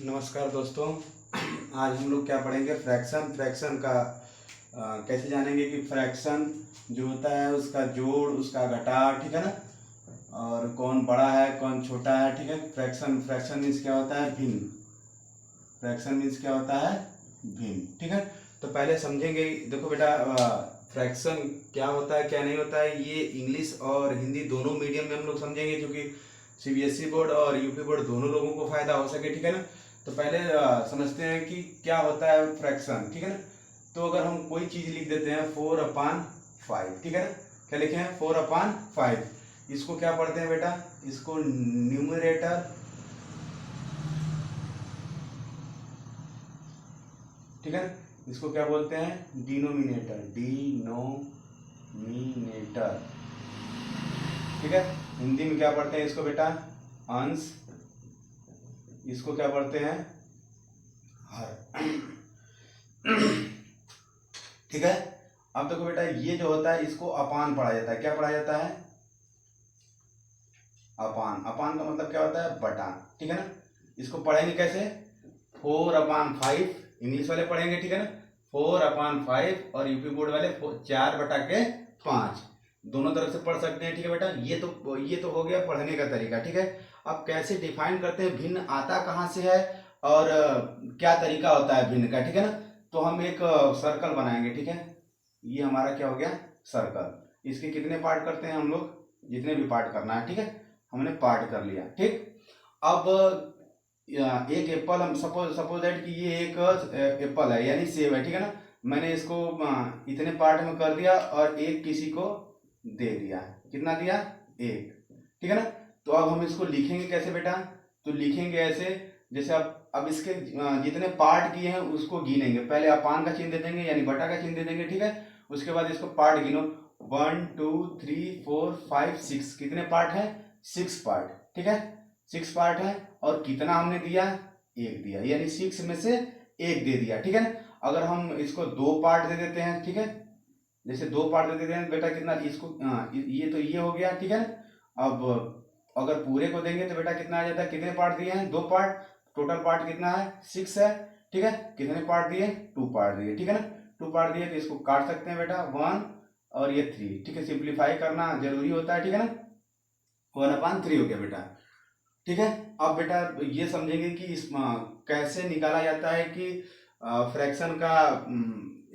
नमस्कार दोस्तों। आज हम लोग क्या पढ़ेंगे, फ्रैक्शन का कैसे जानेंगे कि फ्रैक्शन जो होता है उसका जोड़, उसका घटाव, ठीक है ना, और कौन बड़ा है कौन छोटा है। ठीक है, फ्रैक्शन मीन्स क्या होता है, भिन्न। फ्रैक्शन मीन्स क्या होता है, भिन्न। ठीक है, तो पहले समझेंगे। देखो बेटा, फ्रैक्शन क्या होता है क्या नहीं होता है, ये इंग्लिश और हिंदी दोनों मीडियम में हम लोग समझेंगे, क्योंकि सीबीएसई बोर्ड और यूपी बोर्ड दोनों लोगों को फायदा हो सके। ठीक है ना, तो पहले समझते हैं कि क्या होता है फ्रैक्शन। ठीक है ना, तो अगर हम कोई चीज लिख देते हैं 4/5, ठीक है ना, क्या लिखे हैं 4/5, इसको क्या पढ़ते हैं बेटा, इसको न्यूमरेटर, ठीक है, इसको क्या बोलते हैं, डिनोमिनेटर, डिनोमिनेटर। ठीक है, हिंदी में क्या पढ़ते हैं इसको बेटा, अंश, इसको क्या पढ़ते हैं, हर। ठीक है, अब देखो बेटा, ये जो होता है इसको अपान पढ़ा जाता है। क्या पढ़ा जाता है, अपान। अपान का मतलब क्या होता है, बटा। ठीक है ना, इसको पढ़ेंगे कैसे, 4/5, इंग्लिश वाले पढ़ेंगे, ठीक है ना, 4/5, और यूपी बोर्ड वाले 4/5, दोनों तरफ से पढ़ सकते हैं। ठीक है बेटा, ये तो हो गया पढ़ने का तरीका। ठीक है, अब कैसे डिफाइन करते हैं, भिन्न आता कहाँ से है और क्या तरीका होता है भिन्न का। ठीक है ना, तो हम एक सर्कल बनाएंगे। ठीक है, ये हमारा क्या हो गया, सर्कल। इसके कितने पार्ट करते हैं हम लोग, जितने भी पार्ट करना है। ठीक है, हमने पार्ट कर लिया। ठीक, अब एक एप्पल, हम सपोज दैट कि ये एक एप्पल है, यानी सेब है। ठीक है ना, मैंने इसको इतने पार्ट में कर दिया और एक किसी को दे दिया। कितना दिया, एक। ठीक है ना, तो अब हम इसको लिखेंगे कैसे बेटा, तो लिखेंगे ऐसे, जैसे अब इसके जितने पार्ट किए हैं उसको गिनेंगे। पहले अपान का चिन्ह दे देंगे, यानी बटा का चिन्ह दे देंगे। ठीक है, उसके बाद इसको पार्ट गिनो, 1 2 3 4 5 6, कितने पार्ट है, 6 पार्ट। ठीक है, 6 पार्ट है, और कितना हमने दिया, एक दिया, यानी 6 में से एक दे दिया। ठीक है ना, अगर हम इसको 2 पार्ट दे देते हैं, ठीक है, जैसे 2 पार्ट दे देते हैं बेटा, कितना इसको, ये तो ये हो गया। ठीक है ना, अब अगर पूरे को देंगे तो बेटा कितना आ जाता है, कितने पार्ट दिए हैं, 2 पार्ट, टोटल पार्ट कितना है, 6 है। ठीक है, कितने पार्ट दिए, 2 पार्ट दिए। ठीक है ना, 2 पार्ट दिए तो इसको काट सकते हैं बेटा, 1 और ये 3। ठीक है, सिंप्लीफाई करना जरूरी होता है। ठीक है ना, 1/3 हो गया बेटा। ठीक है, अब बेटा ये समझेंगे कि इस कैसे निकाला जाता है कि फ्रैक्शन का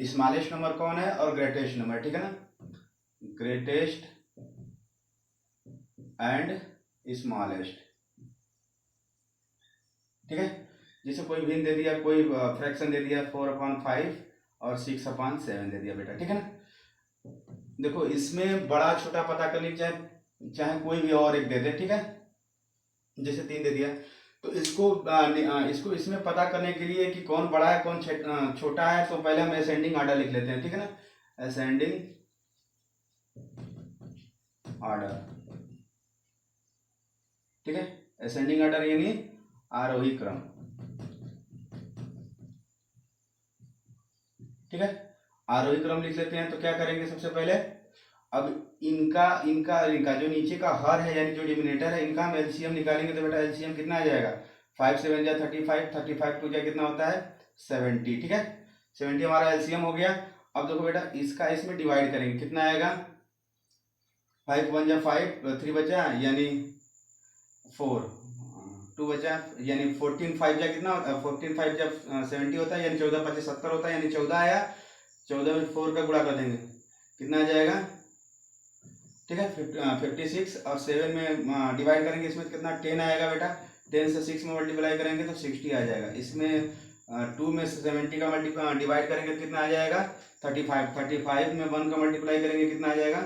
स्मॉलेस्ट नंबर कौन है और ग्रेटेस्ट नंबर। ठीक है ना, ग्रेटेस्ट एंड स्मॉलेस्ट। ठीक है, जैसे कोई भिन्न दे दिया, कोई फ्रैक्शन दे दिया 4/5 और 6/7 दे दिया बेटा। ठीक है ना, देखो इसमें बड़ा छोटा पता कर लीजिए, चाहे कोई भी और एक दे दे। ठीक है, जैसे 3 दे दिया, तो इसको इसमें पता करने के लिए कि कौन बड़ा है कौन छोटा है, तो पहले हम असेंडिंग आर्डर लिख लेते हैं। ठीक है ना, असेंडिंग आर्डर। ठीक है, असेंडिंग आर्डर यानी आरोही क्रम। ठीक है, आरोही क्रम लिख लेते हैं। तो क्या करेंगे, सबसे पहले अब इनका इनका इनका जो नीचे का हर है, यानी जो डिमिनेटर है, इनका हम एलसीएम निकालेंगे। तो बेटा एलसीएम कितना आ जाएगा, 5 7 जा 35, 35 2 जा कितना होता है, 70। ठीक है, 70 हमारा एलसीएम हो गया। अब देखो बेटा, इसका इसमें डिवाइड करेंगे, कितना आएगा, 5 1 जा 5, 3 बचा यानी 4, 2 बचा यानी 14 5 जा कितना, 14 5 जा 70 होता है, यानी 14 5 70 होता है, यानी 14 आया। 14 में 4 का गुणा कर देंगे, कितना आ जाएगा। ठीक है, 56, और 7 में डिवाइड करेंगे, इसमें कितना 10 आएगा बेटा। 10 से 6 में मल्टीप्लाई करेंगे तो 60 आ जाएगा। इसमें 2 में से 70 का डिवाइड करेंगे तो कितना आ जाएगा, 35। 35 में 1 का मल्टीप्लाई करेंगे, कितना आ जाएगा,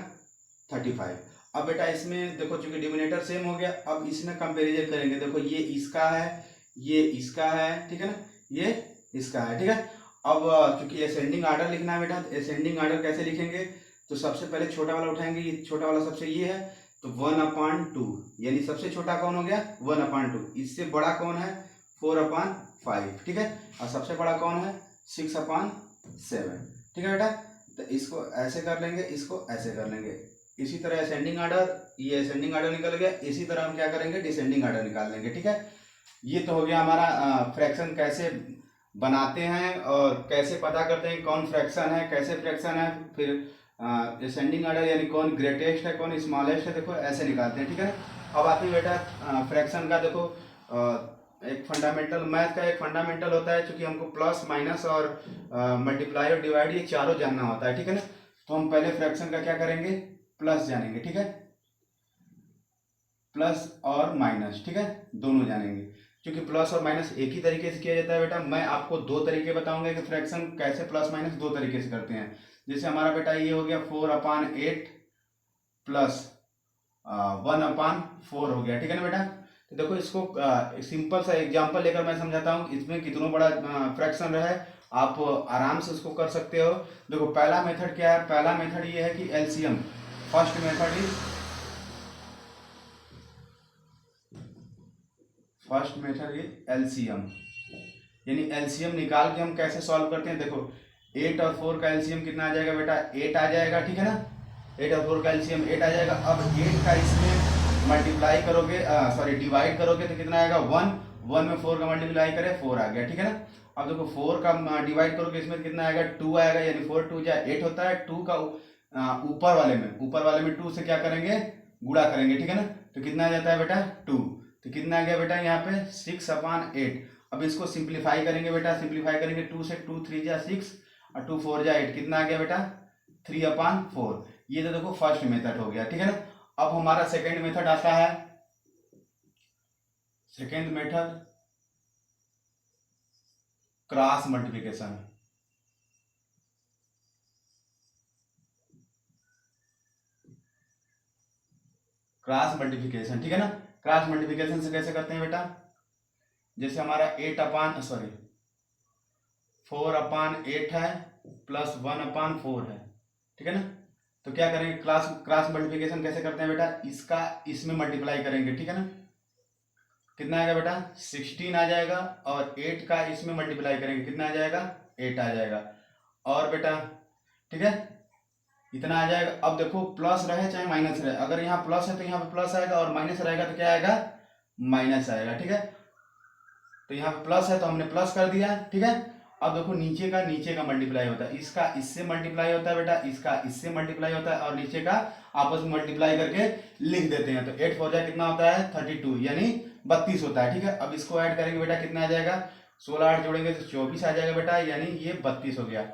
35। अब बेटा इसमें देखो, चूंकि डिनोमिनेटर सेम हो गया, अब इसमें कंपेरिजन करेंगे। देखो ये इसका है, ये इसका है। ठीक है ना, ये इसका है। ठीक है, अब चूंकि असेंडिंग आर्डर लिखना है बेटा, तो असेंडिंग आर्डर कैसे लिखेंगे, तो सबसे पहले छोटा वाला उठाएंगे, ये छोटा वाला सबसे ये है, तो 1/2, यानी सबसे छोटा कौन हो गया, 1/2। इससे बड़ा कौन है, 4/5। ठीक है, और सबसे बड़ा कौन है, 6/7। ठीक है बेटा, तो इसको ऐसे कर लेंगे, इसको ऐसे कर लेंगे। इसी तरह असेंडिंग आर्डर, ये असेंडिंग आर्डर निकल गया। इसी तरह हम क्या करेंगे, डिसेंडिंग आर्डर निकाल लेंगे। ठीक है, ये तो हो गया हमारा फ्रैक्शन कैसे बनाते हैं और कैसे पता करते हैं कौन फ्रैक्शन है, कैसे फ्रैक्शन है, फिर असेंडिंग ऑर्डर यानी कौन ग्रेटेस्ट है कौन स्मॉलेस्ट है, देखो ऐसे निकालते हैं। ठीक है, अब आते हैं बेटा फ्रैक्शन का। देखो एक फंडामेंटल मैथ का एक फंडामेंटल होता है, क्योंकि हमको प्लस माइनस और मल्टीप्लाई और डिवाइड ये चारों जानना होता है। ठीक है ना, तो हम पहले फ्रैक्शन का क्या करेंगे, प्लस जानेंगे। ठीक है, प्लस और माइनस, ठीक है, दोनों जानेंगे। क्योंकि प्लस और माइनस एक ही तरीके से किया जाता है बेटा। मैं आपको दो तरीके बताऊंगा कि फ्रैक्शन कैसे प्लस माइनस दो तरीके से करते हैं। जैसे हमारा बेटा ये हो गया 4/8 प्लस 1/4 हो गया। ठीक है ना बेटा, तो देखो इसको सिंपल सा एग्जांपल लेकर मैं समझाता हूँ, इसमें कितना बड़ा फ्रैक्शन रहा है आप आराम से उसको कर सकते हो। देखो पहला मेथड क्या है, पहला मेथड ये है कि LCM. First method is LCM, यानी एलसीएम निकाल के हम कैसे सॉल्व करते हैं। देखो 8 और 4 का एलसीएम कितना आ जाएगा बेटा, 8 आ जाएगा। ठीक है ना, 8 और 4 का एलसीएम 8 आ जाएगा। अब 8 का इसमें मल्टीप्लाई करोगे, सॉरी डिवाइड करोगे तो कितना आएगा 1, 1 में 4 का मल्टीप्लाई करें 4 आ गया। ठीक है ना, अब देखो 4 का डिवाइड करोगे इसमें कितना आएगा 2 आएगा, यानी 4 2 जा 8 होता है। 2 का ऊपर वाले में 2 से क्या करेंगे, गुणा करेंगे। ठीक है ना, तो कितना आ जाता है बेटा 2, तो कितना आ गया बेटा यहाँ पे 6/8। अब इसको सिंप्लीफाई करेंगे बेटा, सिंप्लीफाई करेंगे 2 से, 2 3 जा 6 और 2 4 जा 8, कितना आ गया बेटा 3/4। ये तो देखो फर्स्ट मेथड हो गया। ठीक है ना, अब हमारा सेकेंड मेथड आता है, second method cross multiplication. Cross multiplication, ठीक है ना, क्रॉस मल्टीप्लिकेशन से कैसे करते हैं बेटा, जैसे हमारा 4/8 है प्लस 1/4 है। ठीक है ना, तो क्या करेंगे, क्रॉस मल्टीप्लिकेशन कैसे करते हैं बेटा, इसका इसमें मल्टीप्लाई करेंगे। ठीक है ना, कितना आएगा बेटा 16 आ जाएगा, और 8 का इसमें मल्टीप्लाई करेंगे कितना आ जाएगा 8 आ जाएगा। और बेटा ठीक है, इतना आ जाएगा। अब देखो प्लस रहे चाहे माइनस रहे, अगर यहाँ प्लस है तो यहाँ पे प्लस आएगा, और माइनस रहेगा तो क्या आएगा माइनस आएगा। ठीक है, तो यहाँ पे प्लस है तो हमने प्लस कर दिया। ठीक है, अब देखो नीचे का मल्टीप्लाई होता है, इसका इससे मल्टीप्लाई होता है बेटा, इसका इससे मल्टीप्लाई होता है, और नीचे का आपस में मल्टीप्लाई करके लिख देते हैं। तो 8 4 जा कितना होता है 32, यानी 32 होता है। ठीक है, अब इसको ऐड करेंगे बेटा, कितना आ जाएगा 16 8 जोड़ेंगे तो 24 आ जाएगा बेटा, यानी ये 32 हो गया।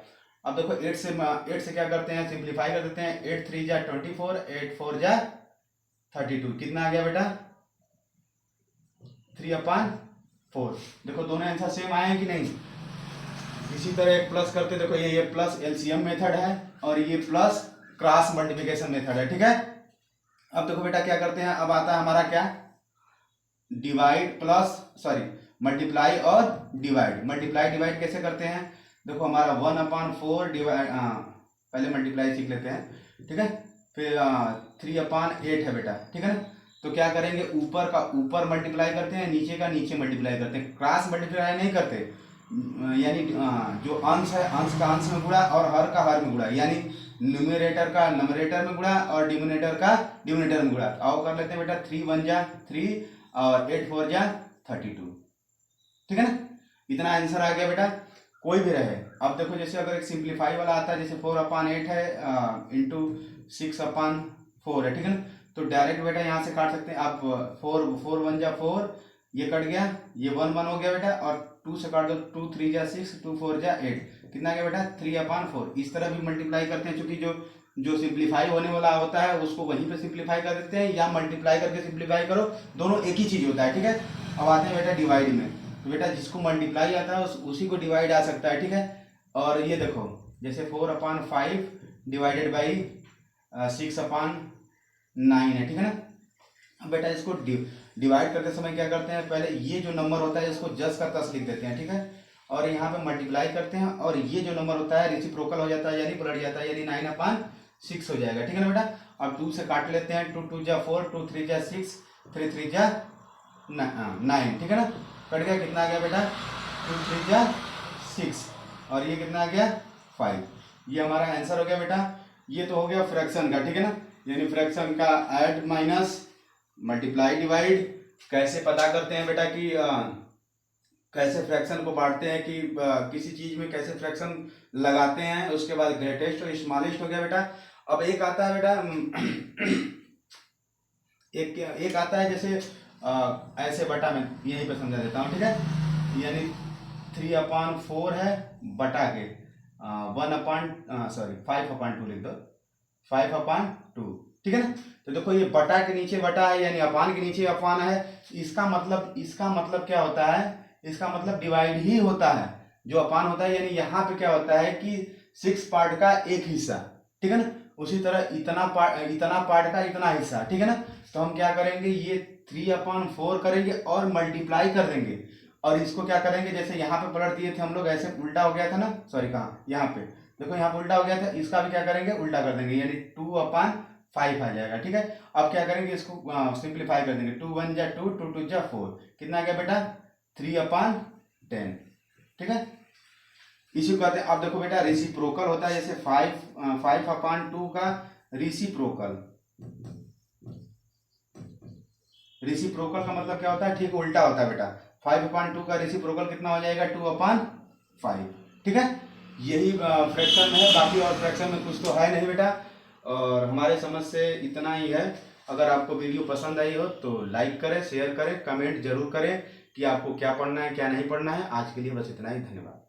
अब देखो 8 से क्या करते हैं, सिंप्लीफाई कर देते हैं। 8 3 जा 24, 8 4 जा 32, कितना आ गया बेटा 3/4। देखो दोनों आंसर सेम आए हैं कि नहीं। इसी तरह एक प्लस करते, देखो ये प्लस एलसीएम मेथड है और ये प्लस क्रॉस मल्टीप्लिकेशन मेथड है। ठीक है, अब देखो बेटा क्या करते हैं, अब आता है हमारा क्या डिवाइड प्लस सॉरी मल्टीप्लाई और डिवाइड। मल्टीप्लाई डिवाइड कैसे करते हैं, देखो हमारा 1/4 डिवाइड, पहले मल्टीप्लाई सीख लेते हैं। ठीक है, फिर 3/8 है बेटा। ठीक है ना, तो क्या करेंगे ऊपर का ऊपर मल्टीप्लाई करते हैं, नीचे का नीचे मल्टीप्लाई करते हैं, क्रॉस मल्टीप्लाई नहीं करते। यानी जो अंश है अंश का अंश में गुणा और हर का हर में गुणा, यानी न्यूमरेटर का नंबरेटर में गुणा और डिनोमिनेटर का डिनोमिनेटर में गुणा। आओ कर लेते हैं बेटा, 3 1 जा 3 और 8 4 जा 32। ठीक है ना, इतना आंसर आ गया बेटा, कोई भी रहे। अब देखो जैसे अगर एक सिंप्लीफाई वाला आता है, जैसे 4/8 है इंटू 6/4 है। ठीक है ना, तो डायरेक्ट बेटा यहाँ से काट सकते हैं आप। 4 1 जा 4, ये कट गया, ये 1 1 हो गया बेटा, और 2 से काट दो, 2 3 जा 6, 2 4 जा 8, कितना गया बेटा 3/4। इस तरह भी मल्टीप्लाई करते हैं, क्योंकि जो सिंप्लीफाई होने वाला होता है उसको वहीं पे सिंप्लीफाई कर देते हैं, या मल्टीप्लाई करके सिंप्लीफाई करो, दोनों एक ही चीज होता है। ठीक है, अब आते हैं बेटा डिवाइड में। तो बेटा जिसको मल्टीप्लाई आता है उसी को डिवाइड आ सकता है। ठीक है, और ये देखो जैसे 4/5 डिवाइडेड बाई 6/9 है। ठीक है ना, अब बेटा इसको डिवाइड करते समय क्या करते हैं, पहले ये जो नंबर होता है इसको जस का तस लिख देते हैं। ठीक है, और यहाँ पे मल्टीप्लाई करते हैं, और ये जो नंबर होता है रेसिप्रोकल हो जाता है, यानी पलट जाता है, यानी 9/6 हो जाएगा। ठीक है ना बेटा, अब 2 से काट लेते हैं, 2 2 जा 4, 2 3 जा 6, 3 3 जा 9। ठीक है ना, कट गया, कितना आ गया बेटा 2 3 जा 6, और ये कितना आ गया 5। ये हमारा आंसर हो गया बेटा। ये तो हो गया फ्रैक्शन का। ठीक है ना, यानी फ्रैक्शन का ऐड माइनस मल्टीप्लाई डिवाइड कैसे पता करते हैं बेटा कि कैसे फ्रैक्शन को बांटते हैं कि किसी चीज में कैसे फ्रैक्शन लगाते हैं। उसके बाद ग्रेटेस्ट और स्मॉलेस्ट हो गया बेटा। अब एक आता है बेटा एक आता है जैसे ऐसे बटा में यहीं पे समझा देता हूँ, ठीक है। यानी 3/4 है बटा के 5/2 लिख दो, 5/2, ठीक है ना। तो देखो ये बटा के नीचे बटा है यानी अपान के नीचे अपान है। इसका मतलब क्या होता है, इसका मतलब डिवाइड ही होता है। जो अपान होता है यानी यहाँ पे क्या होता है कि 6 पार्ट का एक हिस्सा, ठीक है ना। उसी तरह इतना पार्ट का इतना हिस्सा, ठीक है ना। तो हम क्या करेंगे, ये 3/4 करेंगे और मल्टीप्लाई कर देंगे और इसको क्या करेंगे, जैसे यहाँ पे पलट दिए थे हम लोग, ऐसे उल्टा हो गया था ना, सॉरी कहाँ, यहाँ पे देखो यहाँ पे उल्टा हो गया था, इसका भी क्या करेंगे उल्टा कर देंगे यानी 2/5 आ जाएगा, ठीक है। अब क्या करेंगे, इसको सिंप्लीफाई कर देंगे, 2 1 जा 2, 2 2 जा 4, कितना आ गया बेटा 3/10, ठीक है। इसी को कहते हैं। अब देखो बेटा रेसिप्रोकल होता है, जैसे 5/2 का रेसिप्रोकल का मतलब क्या होता है, ठीक उल्टा होता है बेटा। 5/2 का रेसिप्रोकल कितना हो जाएगा 2/5, ठीक है। यही फ्रैक्शन है, बाकी और फ्रैक्शन में कुछ तो है नहीं बेटा। और हमारे समझ से इतना ही है। अगर आपको वीडियो पसंद आई हो तो लाइक करें, शेयर करें, कमेंट जरूर करें कि आपको क्या पढ़ना है क्या नहीं पढ़ना है। आज के लिए बस इतना ही, धन्यवाद।